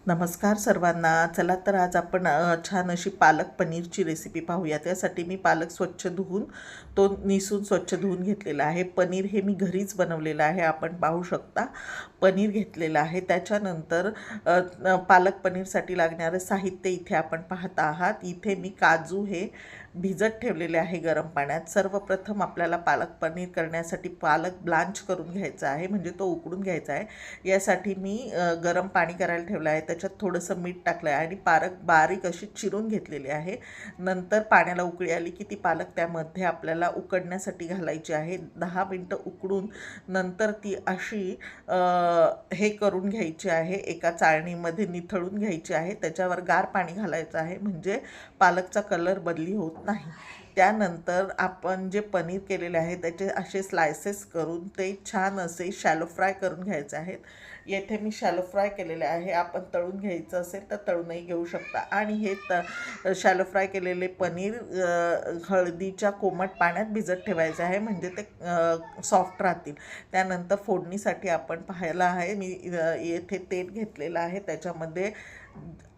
नमस्कार सर्वांना. चला तर आज आपण छान अशी पालक पनीरची रेसिपी पाहूया. त्यासाठी मी पालक स्वच्छ धुवून तो निसून स्वच्छ धुवून घेतलेला आहे. पनीर हे मी घरीच बनवलेलं आहे, आपण पाहू शकता. पनीर घेतलेलं आहे. त्याच्यानंतर पालक पनीरसाठी लागणारं साहित्य इथे आपण पाहत आहात. इथे मी काजू हे भिजत ठेवलेले आहे गरम पाण्यात. सर्वप्रथम आपल्याला पालक पनीर करण्यासाठी पालक ब्लांच करून घ्यायचा आहे, म्हणजे तो उकडून घ्यायचा आहे. यासाठी मी गरम पाणी करायला ठेवलं आहे. त्याच्यात थोडंसं मीठ टाकलं आहे आणि पालक बारीक अशी चिरून घेतलेली आहे. नंतर पाण्याला उकळी आली की ती पालक त्यामध्ये आपल्याला उकडण्यासाठी घालायची आहे. 10 मिनटं उकडून नंतर ती अशी हे करून घ्यायची आहे, एका चाळणीमध्ये निथळून घ्यायची आहे. त्याच्यावर गार पाणी घालायचं आहे, म्हणजे पालकचा कलर बदली होत नाही. त्यानंतर आपण जे पनीर केलेले आहे त्याचे असे स्लायसेस करून ते छान असे शॅलो फ्राय करून घ्यायचे आहेत. येथे मी शॅलो फ्राय केलेले आहे. आपण तळून घ्यायचं असेल तर तळूनही घेऊ शकता. आणि हे शॅलो फ्राय केलेले पनीर हळदीच्या कोमट पाण्यात भिजत ठेवायचे आहे, म्हणजे ते सॉफ्ट राहतील. त्यानंतर फोडणीसाठी आपण पाहायला आहे, मी येथे तेल घेतलेलं आहे. त्याच्यामध्ये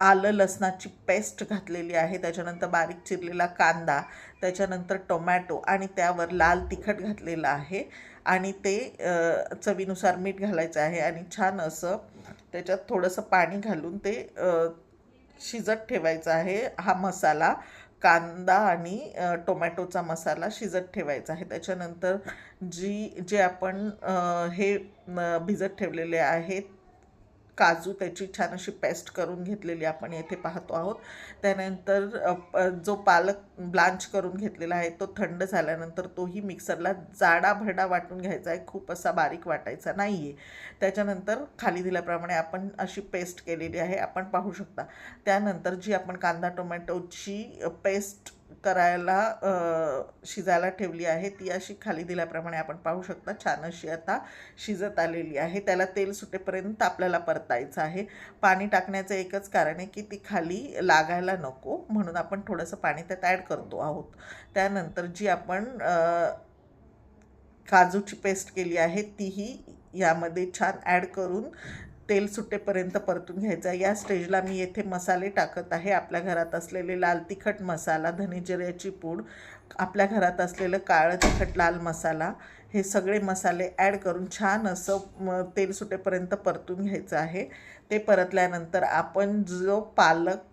आलं लसणाची पेस्ट घातलेली आहे. त्याच्यानंतर बारीक चिरलेला कांदा, त्याच्यानंतर टोमॅटो आणि त्यावर लाल तिखट घातलेलं आहे. आणि ते चवीनुसार मीठ घालायचं आहे आणि छान असं त्याच्यात थोडंसं पाणी घालून ते शिजत ठेवायचं आहे. हा मसाला कांदा आणि टोमॅटोचा मसाला शिजत ठेवायचा आहे. त्याच्यानंतर जे आपण हे भिजत ठेवलेले आहेत काजू, त्याची छान अशी पेस्ट करून घेतलेली आपण येथे पाहतो आहोत. त्यानंतर जो पालक ब्लांच करून घेतलेला आहे तो थंड झाल्यानंतर तोही मिक्सरला जाडाभरडा वाटून घ्यायचा आहे, खूप असा बारीक वाटायचा नाही आहे. त्याच्यानंतर खाली दिल्याप्रमाणे आपण अशी पेस्ट केलेली आहे, आपण पाहू शकता. त्यानंतर जी आपण कांदा टोमॅटोची पेस्ट करायला शिजायला ठेवली आहे ती अशी खाली दिल्याप्रमाणे आपण पाहू शकता छान अशी आता शिजत आलेली आहे. त्याला तेल सुटेपर्यंत आपल्याला परतायचं आहे. पाणी टाकण्याचं एकच कारण आहे की ती खाली लागायला नको, म्हणून आपण थोडंसं पाणी त्यात ॲड करतो आहोत. त्यानंतर जी आपण काजूची पेस्ट केली आहे तीही यामध्ये छान ॲड करून तेल सुटेपर्यंत परतून घ्यायचा. या स्टेजला मी येथे मसाले टाकत आहे. आपल्या घरात असलेले लाल तिखट मसाला, धने जिऱ्याची पूड, आपल्या घरात असलेलं काळं तिखट लाल मसाला, हे सगळे मसाले ॲड करून छान असं तेल सुटेपर्यंत परतून घ्यायचं आहे. ते परतल्यानंतर आपण जो पालक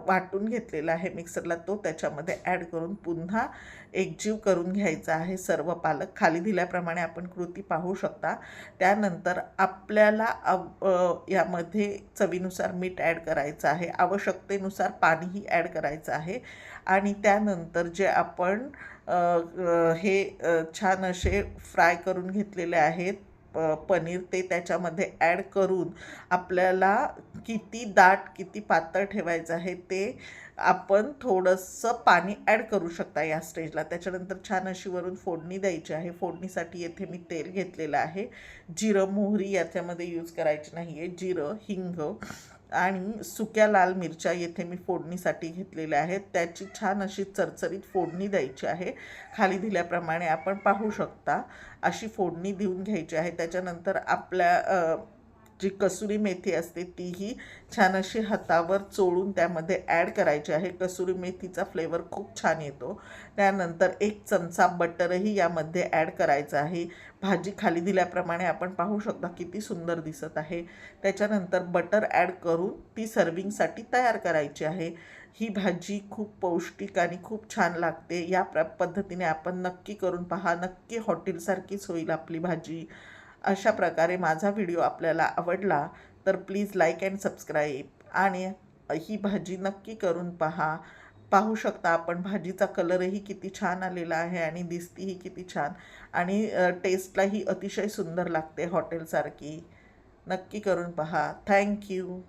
वाटून घेतलेला आहे मिक्सरला तो त्याच्यामध्ये ॲड करून पुन्हा एकजीव करून घ्यायचा आहे. सर्व पालक खाली दिल्याप्रमाणे आपण कृती पाहू शकता. त्यानंतर आपल्याला यामध्ये चवीनुसार मीठ ॲड करायचं आहे, आवश्यकतेनुसार पाणीही ॲड करायचं आहे. आणि त्यानंतर जे आपण हे छान असे फ्राय करून घेतलेले आहेत पनीर, ते त्याच्यामध्ये ॲड करून आपल्याला किती दाट किती पातळ ठेवायचं आहे ते आपण थोडंसं पाणी ॲड करू शकता या स्टेजला. त्याच्यानंतर छान अशी वरून फोडणी द्यायची आहे. फोडणीसाठी येथे मी तेल घेतलेलं आहे. जिरं मोहरी याच्यामध्ये यूज करायची नाही आहे. जिरं, हिंग आणि सुक्या लाल मिरच्या येथे मी फोडणीसाठी घेतलेल्या आहेत. त्याची छान अशी चरचरीत फोडणी द्यायची आहे. खाली दिल्याप्रमाणे आपण पाहू शकता अशी फोडणी देऊन घ्यायची आहे. त्याच्यानंतर आपल्या जी कसुरी मेथी असते तीही छान अशी हातावर चोळून त्यामध्ये ॲड करायची आहे. कसुरी मेथीचा फ्लेवर खूप छान येतो. त्यानंतर 1 चमचा बटरही यामध्ये ॲड करायचं आहे. भाजी खाली दिल्याप्रमाणे आपण पाहू शकता किती सुंदर दिसत आहे. त्याच्यानंतर बटर ॲड करून ती सर्विंगसाठी तयार करायची आहे. ही भाजी खूप पौष्टिक आणि खूप छान लागते. या पद्धतीने आपण नक्की करून पहा, नक्की हॉटेलसारखीच होईल आपली भाजी. अशा प्रकारे माझा व्हिडिओ आपल्याला आवडला तर प्लीज लाईक अँड सबस्क्राईब, आणि ही भाजी नक्की करून पाहू शकता आपण. भाजीचा कलरही किती छान आलेला आहे आणि दिसतीही किती छान, आणि टेस्टलाही अतिशय सुंदर लागते हॉटेलसारखी. नक्की करून पहा. थँक्यू.